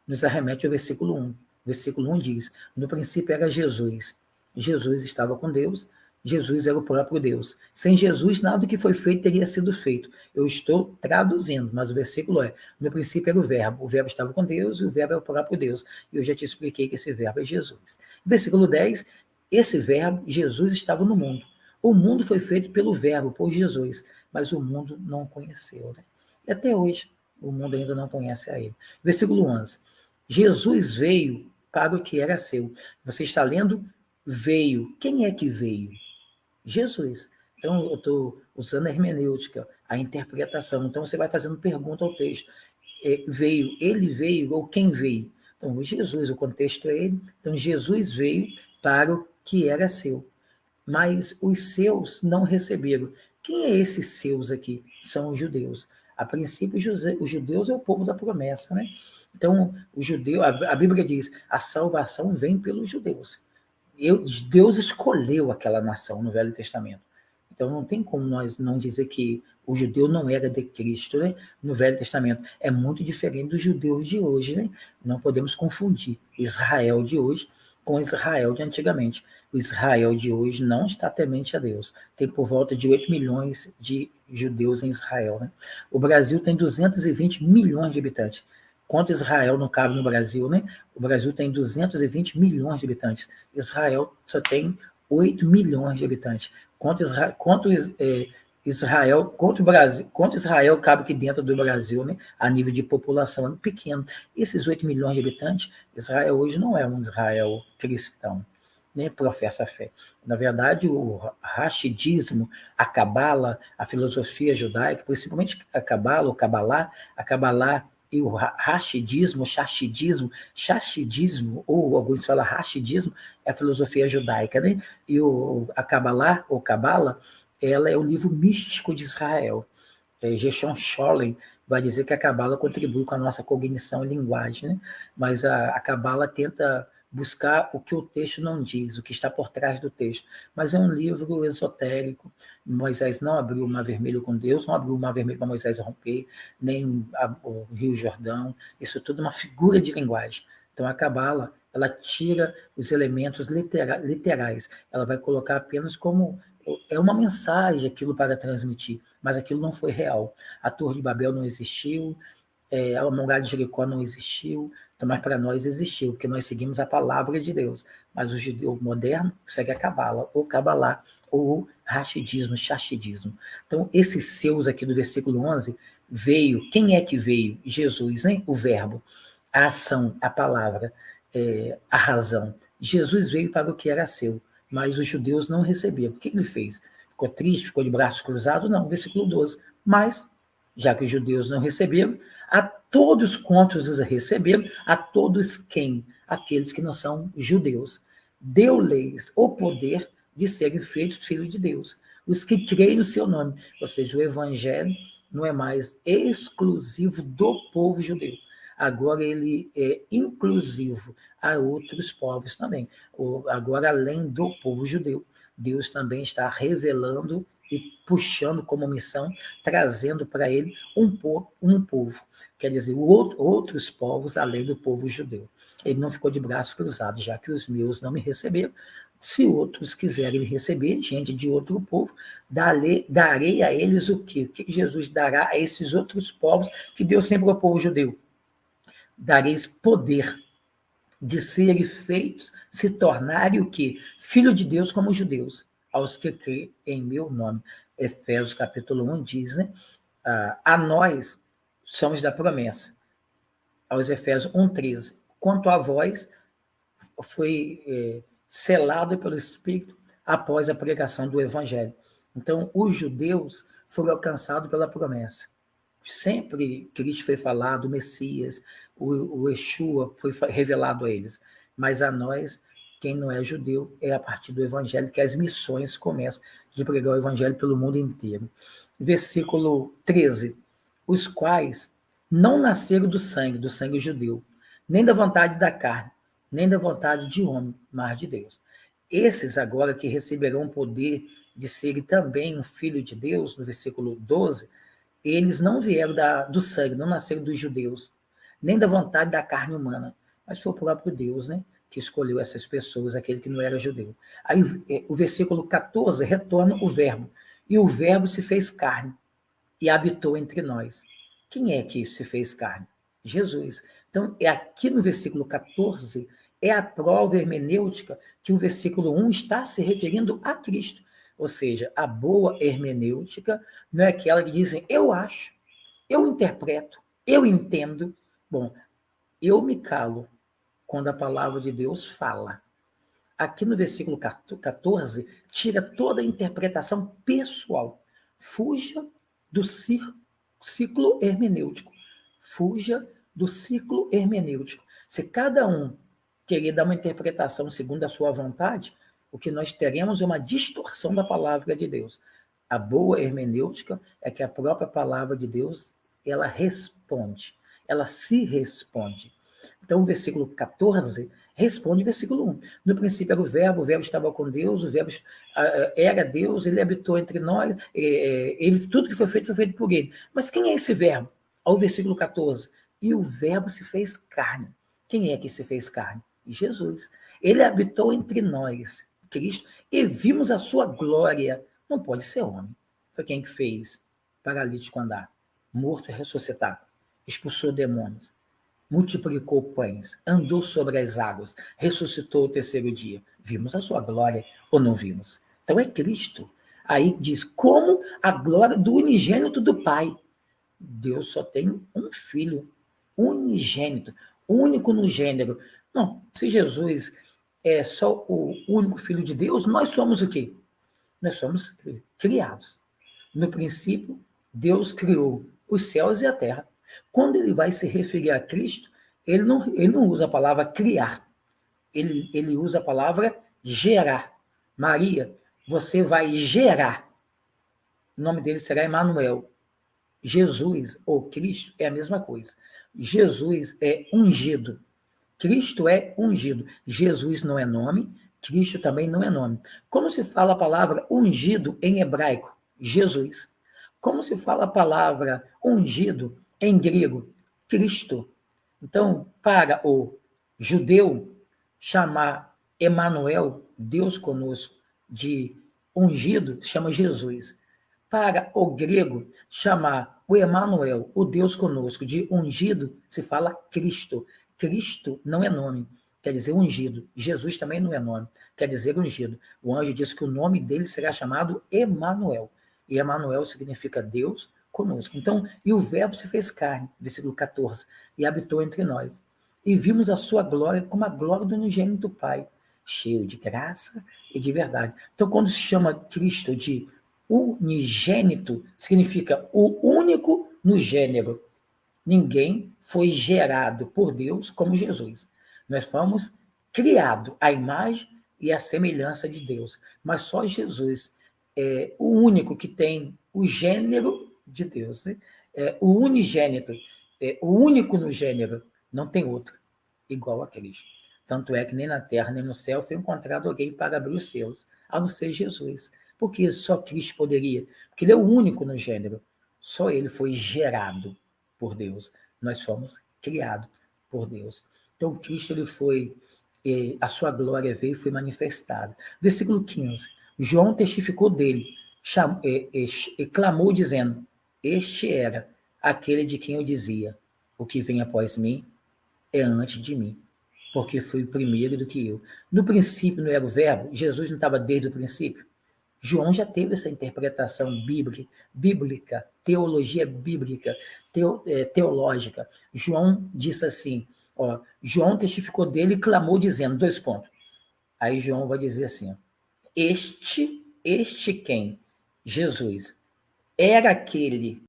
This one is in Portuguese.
nos arremete ao versículo 1. Versículo 1 diz, no princípio era Jesus. Jesus estava com Deus, Jesus era o próprio Deus. Sem Jesus, nada que foi feito teria sido feito. Eu estou traduzindo, mas o versículo é, no princípio era o verbo estava com Deus e o verbo é o próprio Deus. E eu já te expliquei que esse verbo é Jesus. Versículo 10, esse verbo, Jesus, estava no mundo. O mundo foi feito pelo verbo, por Jesus, mas o mundo não o conheceu. Né? E até hoje, o mundo ainda não conhece a ele. Versículo 11, Jesus veio para o que era seu. Você está lendo? Veio. Quem é que veio? Jesus. Então, eu estou usando a hermenêutica, a interpretação. Então, você vai fazendo pergunta ao texto. Veio, ele veio ou quem veio? Então, Jesus, o contexto é ele. Então, Jesus veio para o que era seu. Mas os seus não receberam. Quem é esses seus aqui? São os judeus. A princípio, os judeus é o povo da promessa, né? Então, o judeu, a Bíblia diz, a salvação vem pelos judeus. Deus escolheu aquela nação no Velho Testamento. Então não tem como nós não dizer que o judeu não era de Cristo, né? No Velho Testamento. É muito diferente dos judeus de hoje, né? Não podemos confundir Israel de hoje com Israel de antigamente. O Israel de hoje não está temente a Deus. Tem por volta de 8 milhões de judeus em Israel, né? O Brasil tem 220 milhões de habitantes. Quanto Israel não cabe no Brasil, né? O Brasil tem 220 milhões de habitantes. Israel só tem 8 milhões de habitantes. Quanto Israel cabe aqui dentro do Brasil, né? A nível de população é pequeno. Esses 8 milhões de habitantes, Israel hoje não é um Israel cristão, né? Professa a fé. Na verdade, o rachidismo, a cabala, a filosofia judaica, principalmente a cabala, o cabalá, a cabalá e o rachidismo, chachidismo, ou alguns falam rachidismo, é a filosofia judaica, né? E a Kabbalah, ou Cabala, ela é o livro místico de Israel. Gershon Scholem vai dizer que a Cabala contribui com a nossa cognição e linguagem, né? Mas a Cabala tenta buscar o que o texto não diz, o que está por trás do texto. Mas é um livro esotérico. Moisés não abriu o Mar Vermelho com Deus, não abriu o Mar Vermelho para Moisés romper, nem o Rio Jordão. Isso tudo é uma figura de linguagem. Então, a Cabala, ela tira os elementos literais. Ela vai colocar apenas como é uma mensagem aquilo para transmitir, mas aquilo não foi real. A Torre de Babel não existiu, a muralha de Jericó não existiu, então, mas para nós existiu, porque nós seguimos a palavra de Deus. Mas o judeu moderno segue a Cabala, ou Cabalá, ou rachidismo, chachidismo. Então, esses seus aqui do versículo 11, veio, quem é que veio? Jesus, hein? O verbo, a ação, a palavra, a razão. Jesus veio para o que era seu, mas os judeus não receberam. O que ele fez? Ficou triste, ficou de braços cruzados? Não, versículo 12. Mas, já que os judeus não receberam, a todos quantos os receberam, a todos quem? Aqueles que não são judeus. Deu-lhes o poder de serem feitos filhos de Deus. Os que creem no seu nome. Ou seja, o evangelho não é mais exclusivo do povo judeu. Agora ele é inclusivo a outros povos também. Agora, além do povo judeu, Deus também está revelando e puxando como missão, trazendo para ele um povo, quer dizer, outros povos além do povo judeu. Ele não ficou de braços cruzados, já que os meus não me receberam. Se outros quiserem me receber, gente de outro povo, darei a eles o quê? O que Jesus dará a esses outros povos que Deus sempre ao povo judeu? Dareis poder de serem feitos, se tornarem o quê? Filho de Deus como os judeus, aos que creem em meu nome. Efésios capítulo 1 diz, né? A nós somos da promessa. Aos Efésios 1,13. Quanto a vós, foi selado pelo Espírito após a pregação do Evangelho. Então, os judeus foram alcançados pela promessa. Sempre Cristo foi falado, o Messias, o Yeshua foi revelado a eles. Mas a nós, quem não é judeu, é a partir do Evangelho que as missões começam de pregar o Evangelho pelo mundo inteiro. Versículo 13. Os quais não nasceram do sangue judeu, nem da vontade da carne, nem da vontade de homem, mas de Deus. Esses agora que receberão o poder de serem também um filho de Deus, no versículo 12, eles não vieram do sangue, não nasceram dos judeus, nem da vontade da carne humana, mas foi o próprio Deus, né, que escolheu essas pessoas, aquele que não era judeu. Aí o versículo 14 retorna o verbo, e o verbo se fez carne e habitou entre nós. Quem é que se fez carne? Jesus. Então, é aqui no versículo 14, é a prova hermenêutica que o versículo 1 está se referindo a Cristo. Ou seja, a boa hermenêutica não é aquela que dizem, eu acho, eu interpreto, eu entendo. Bom, eu me calo quando a palavra de Deus fala. Aqui no versículo 14, tira toda a interpretação pessoal. Fuja do ciclo hermenêutico. Fuja do ciclo hermenêutico. Se cada um querer dar uma interpretação segundo a sua vontade, o que nós teremos é uma distorção da palavra de Deus. A boa hermenêutica é que a própria palavra de Deus, ela responde, ela se responde. Então, o versículo 14 responde o versículo 1. No princípio era o verbo estava com Deus, o verbo era Deus, ele habitou entre nós, tudo que foi feito por ele. Mas quem é esse verbo? Ao versículo 14. E o verbo se fez carne. Quem é que se fez carne? Jesus. Ele habitou entre nós, Cristo, e vimos a sua glória. Não pode ser homem. Foi quem que fez paralítico andar, morto e ressuscitar, expulsou demônios, multiplicou pães, andou sobre as águas, ressuscitou o terceiro dia. Vimos a sua glória ou não vimos? Então é Cristo. Aí diz, como a glória do unigênito do Pai. Deus só tem um filho, unigênito, único no gênero. Não, se Jesus é só o único filho de Deus, nós somos o quê? Nós somos criados. No princípio, Deus criou os céus e a terra. Quando ele vai se referir a Cristo, ele não usa a palavra criar, ele usa a palavra gerar. Maria, você vai gerar. O nome dele será Emanuel. Jesus, ou Cristo, é a mesma coisa. Jesus é ungido. Cristo é ungido. Jesus não é nome, Cristo também não é nome. Como se fala a palavra ungido em hebraico? Jesus. Como se fala a palavra ungido em grego? Cristo. Então, para o judeu, chamar Emanuel, Deus conosco, de ungido, chama Jesus. Para o grego, chamar o Emanuel, o Deus conosco, de ungido, se fala Cristo. Cristo não é nome, quer dizer ungido. Jesus também não é nome, quer dizer ungido. O anjo disse que o nome dele será chamado Emanuel. E Emanuel significa Deus conosco. Então, e o verbo se fez carne, versículo 14, e habitou entre nós. E vimos a sua glória como a glória do unigênito do Pai, cheio de graça e de verdade. Então, quando se chama Cristo de unigênito, significa o único no gênero. Ninguém foi gerado por Deus como Jesus. Nós fomos criados à imagem e à semelhança de Deus. Mas só Jesus é o único que tem o gênero de Deus. Né? O unigênito, o único no gênero, não tem outro igual a Cristo. Tanto é que nem na terra nem no céu foi encontrado alguém para abrir os seus, a não ser Jesus. Porque só Cristo poderia, porque ele é o único no gênero. Só ele foi gerado por Deus. Nós fomos criados por Deus. Então, Cristo, ele foi, a sua glória veio e foi manifestada. Versículo 15. João testificou dele, clamou dizendo, este era aquele de quem eu dizia, o que vem após mim é antes de mim, porque foi primeiro do que eu. No princípio não era o verbo, Jesus não estava desde o princípio. João já teve essa interpretação bíblica, teologia bíblica, teológica. João disse assim, João testificou dele e clamou dizendo, 2 pontos. Aí João vai dizer assim, este quem? Jesus, era aquele